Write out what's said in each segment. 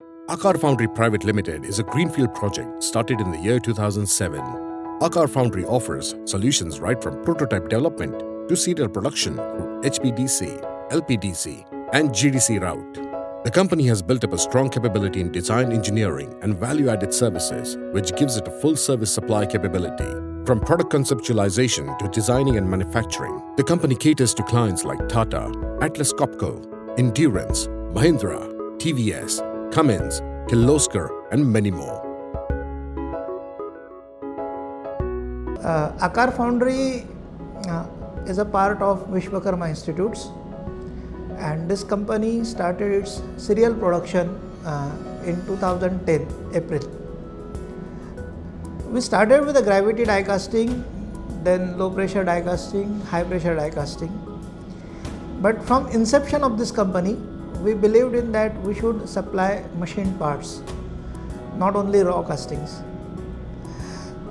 Akar Foundry Private Limited is a greenfield project started in the year 2007. Akar Foundry offers solutions right from prototype development to serial production through HPDC, LPDC, and GDC route. The company has built up a strong capability in design engineering and value-added services, which gives it a full-service supply capability. From product conceptualization to designing and manufacturing, the company caters to clients like Tata, Atlas Copco, Endurance, Mahindra, TVS, Cummins, Kirloskar, and many more. Akar Foundry is a part of Vishwakarma Institutes, and this company started its serial production in 2010 April. We started with the gravity die casting, then low pressure die casting, high pressure die casting. But from inception of this company, we believed in that we should supply machined parts, not only raw castings.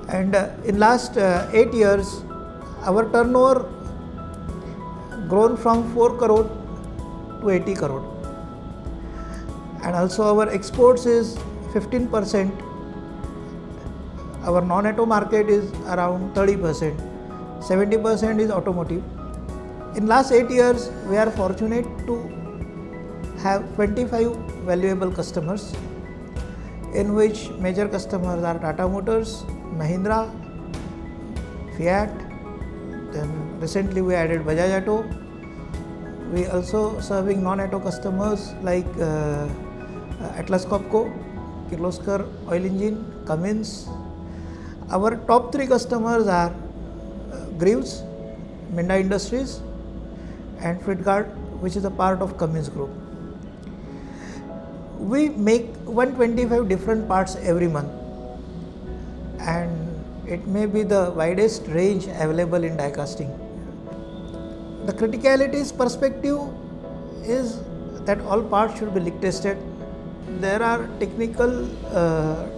And in last 8 years, our turnover grown from 4 crore to 80 crore. And also our exports is 15%. Our non-auto market is around 30%. 70% is automotive. In last 8 years, we are fortunate to have 25 valuable customers, in which major customers are Tata Motors, Mahindra, Fiat. Then recently we added Bajaj Auto. We also serving non-auto customers like Atlas Copco, Kirloskar Oil Engine, Cummins. Our top 3 customers are Greaves, Minda Industries, and Fritgard, which is a part of Cummins Group. We make 125 different parts every month, and it may be the widest range available in die casting. The criticalities perspective is that all parts should be leak tested. There are technical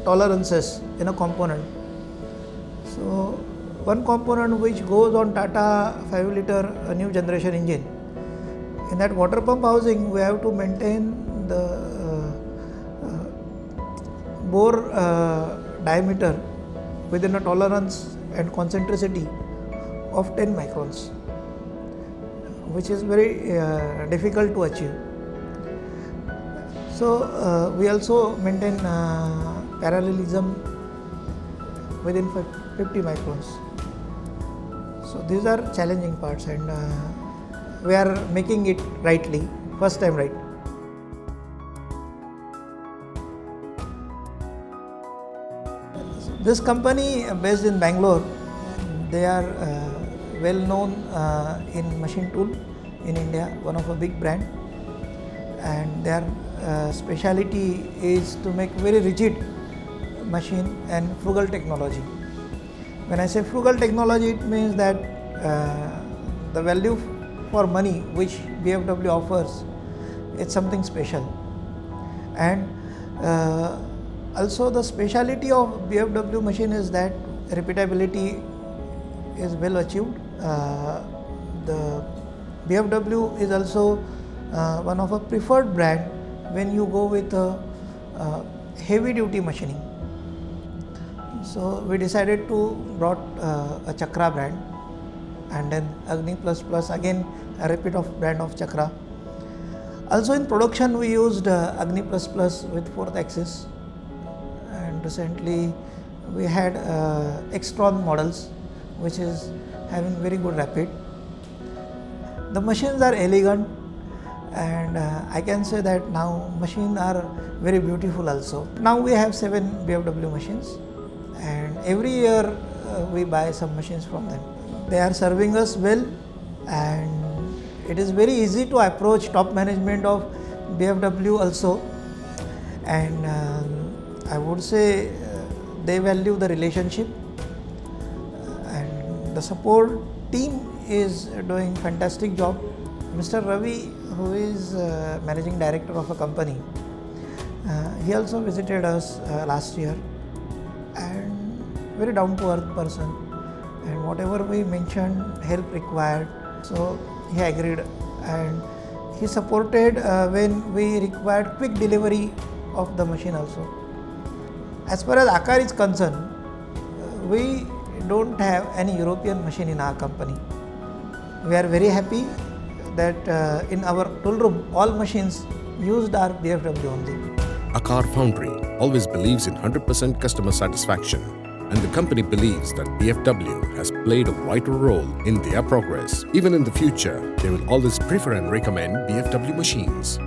tolerances in a component. So one component which goes on Tata 5 liter new generation engine, in that water pump housing we have to maintain the bore diameter within a tolerance and concentricity of 10 microns, which is very difficult to achieve. So we also maintain parallelism within 50 microns. So these are challenging parts, and we are making it rightly, first time right. This company based in Bangalore, they are well known in machine tool in India, one of a big brand, and their speciality is to make very rigid machine and frugal technology. When I say frugal technology, it means that the value for money which BFW offers, it's something special. And also the speciality of BFW machine is that repeatability is well achieved. The BFW is also one of a preferred brand when you go with heavy duty machining. So we decided to brought a Chakra brand, and then Agni Plus Plus, again a repeat of brand of Chakra. Also in production we used Agni Plus Plus with 4th axis, and recently we had Extron models which is having very good rapid. The machines are elegant, and I can say that now machines are very beautiful also. Now we have 7 BFW machines, and every year we buy some machines from them. They are serving us well, and it is very easy to approach top management of BFW also, and I would say they value the relationship, and the support team is doing fantastic job. Mr. Ravi, who is managing director of a company, he also visited us last year, and very down to earth person, and whatever we mentioned help required, so he agreed, and he supported when we required quick delivery of the machine also. As far as Acar is concerned, we don't have any European machine in our company. We are very happy that in our tool room all machines used are BFW only. Acar Foundry always believes in 100% customer satisfaction, and the company believes that BFW has played a vital role in their progress. Even in the future, they will always prefer and recommend BFW machines.